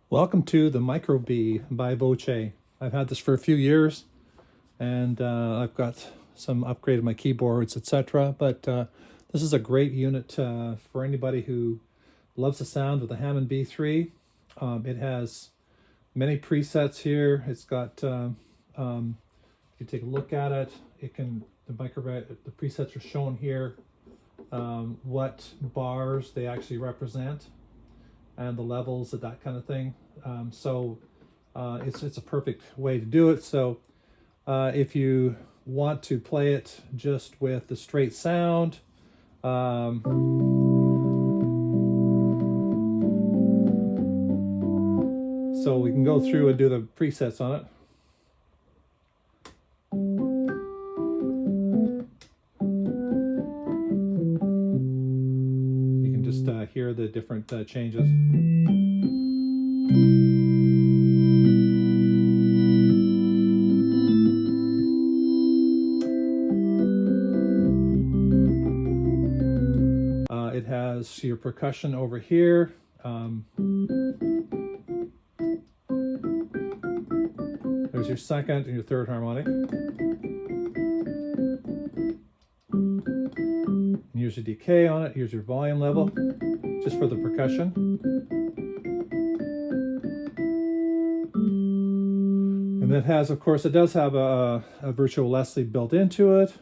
Welcome to the Micro B by Voce. I've had this for a few years, and I've got some upgraded my keyboards, etc. But this is a great unit for anybody who loves the sound of the Hammond B3. It has many presets here. It's got, if you take a look at it, the presets are shown here, what bars they actually represent, and the levels of that kind of thing. It's a perfect way to do it. So if you want to play it just with the straight sound, so we can go through and do the presets on it. You can just hear the different changes. It has your percussion over here. There's your second and your third harmonic. And here's your decay on it. Here's your volume level, just for the percussion. And it has, of course, it does have a virtual Leslie built into it.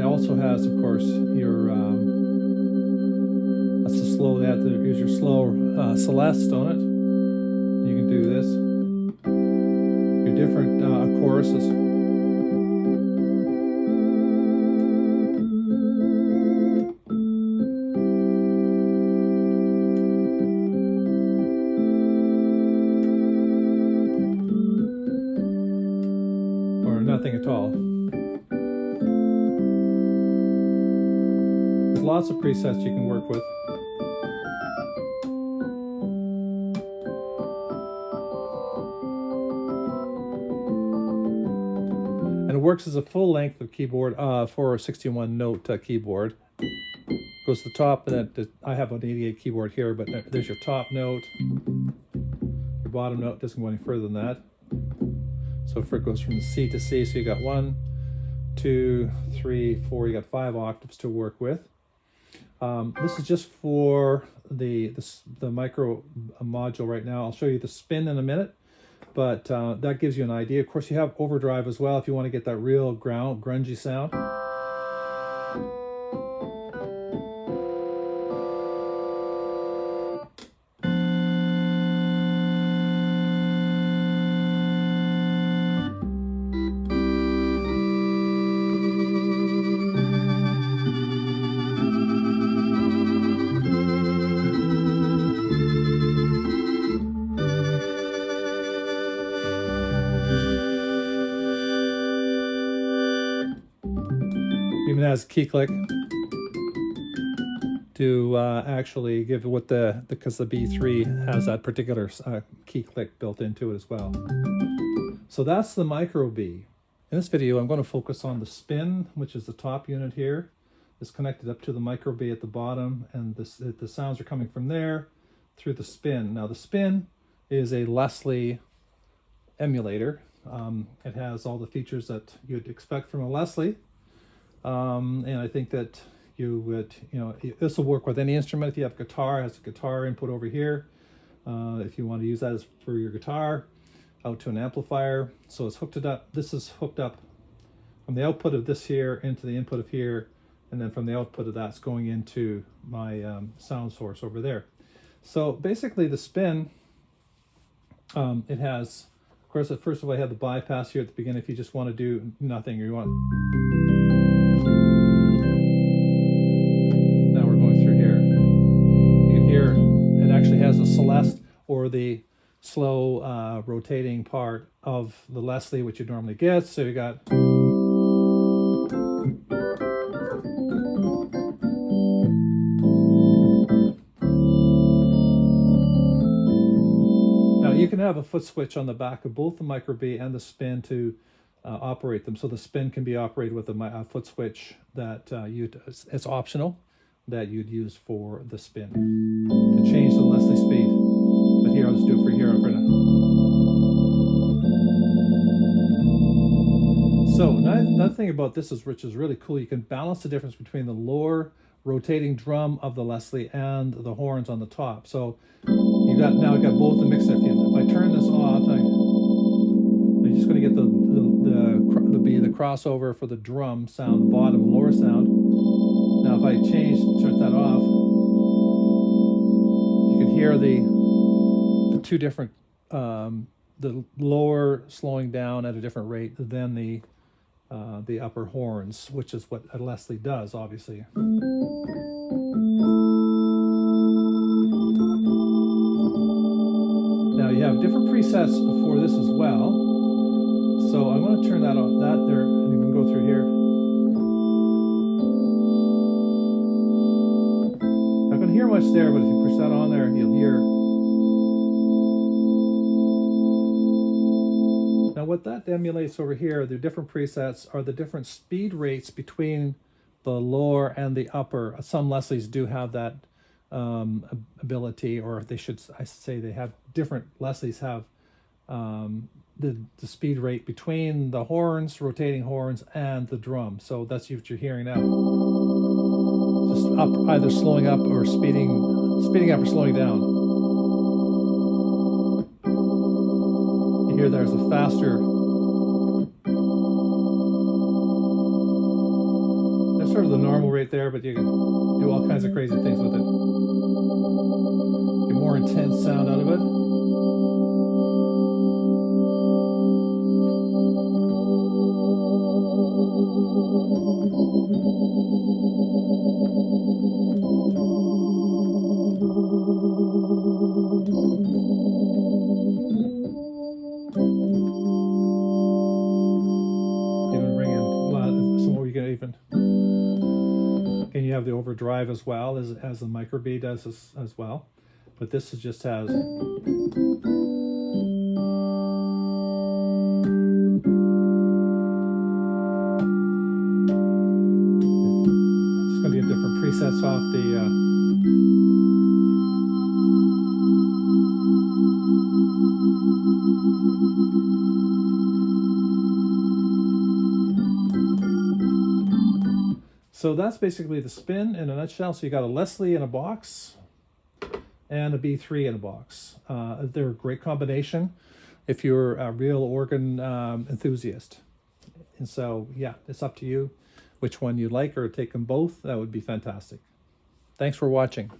Also has, of course, your that's the slow. Here's your slow Celeste on it. You can do this. Your different choruses. Or nothing at all. Lots of presets you can work with. And it works as a full length of keyboard for a 61 note keyboard. Goes to the top, and I have an 88 keyboard here, but there's your top note. Your bottom note doesn't go any further than that. So it goes from C to C, so you got 1, 2, 3, 4, you got 5 octaves to work with. This is just for the micro module right now. I'll show you the spin in a minute, but that gives you an idea. Of course, you have overdrive as well if you want to get that real grungy sound. Even has key click to actually give what because the B3 has that particular key click built into it as well. So that's the Micro B. In this video, I'm going to focus on the spin, which is the top unit here. It's connected up to the Micro B at the bottom, and the sounds are coming from there through the spin. Now the spin is a Leslie emulator. It has all the features that you'd expect from a Leslie. And I think that you would, this will work with any instrument. If you have guitar, it has a guitar input over here. If you want to use that for your guitar, out to an amplifier. So it's hooked it up. This is hooked up from the output of this here into the input of here. And then from the output of that's going into my sound source over there. So basically the spin, it has, of course, first of all, I have the bypass here at the beginning if you just want to do nothing or you want. Now we're going through here. You can hear it actually has a Celeste or the slow rotating part of the Leslie, which you normally get. So you got. have a foot switch on the back of both the Micro B and the spin to operate them. So the spin can be operated with a foot switch that it's optional, that you'd use for the spin to change the Leslie speed. But here, I'll just do it for here for now. So another thing about this is, which is really cool, you can balance the difference between the lower rotating drum of the Leslie and the horns on the top. So you got both the mix. If I turn this off, I'm just going to get the crossover for the drum sound, bottom lower sound. Now if I turn that off, you can hear the two different, the lower slowing down at a different rate than the upper horns, which is what a Leslie does, obviously. Now you have different presets for this as well. So I'm going to turn that off, there, and you can go through here. Not going to hear much there, but if you push that on there, you'll hear. Now what that emulates over here, the different presets, are the different speed rates between the lower and the upper. Some Leslies do have that ability, or I should say they have different Leslies have the speed rate between the horns, rotating horns, and the drum. So that's what you're hearing now. Just up, either slowing up or speeding up or slowing down. You hear there's a faster. That's sort of the normal rate there, but you can do all kinds of crazy things with it. Get more intense sound out of it. Even bring in some more. You can even, and you have the overdrive as well as the Micro B does as well. But this just has. It's going to be different presets off the. So that's basically the spin in a nutshell. So you got a Leslie in a box and a B3 in a box. They're a great combination if you're a real organ enthusiast. And so, yeah, it's up to you which one you like, or take them both. That would be fantastic. Thanks for watching.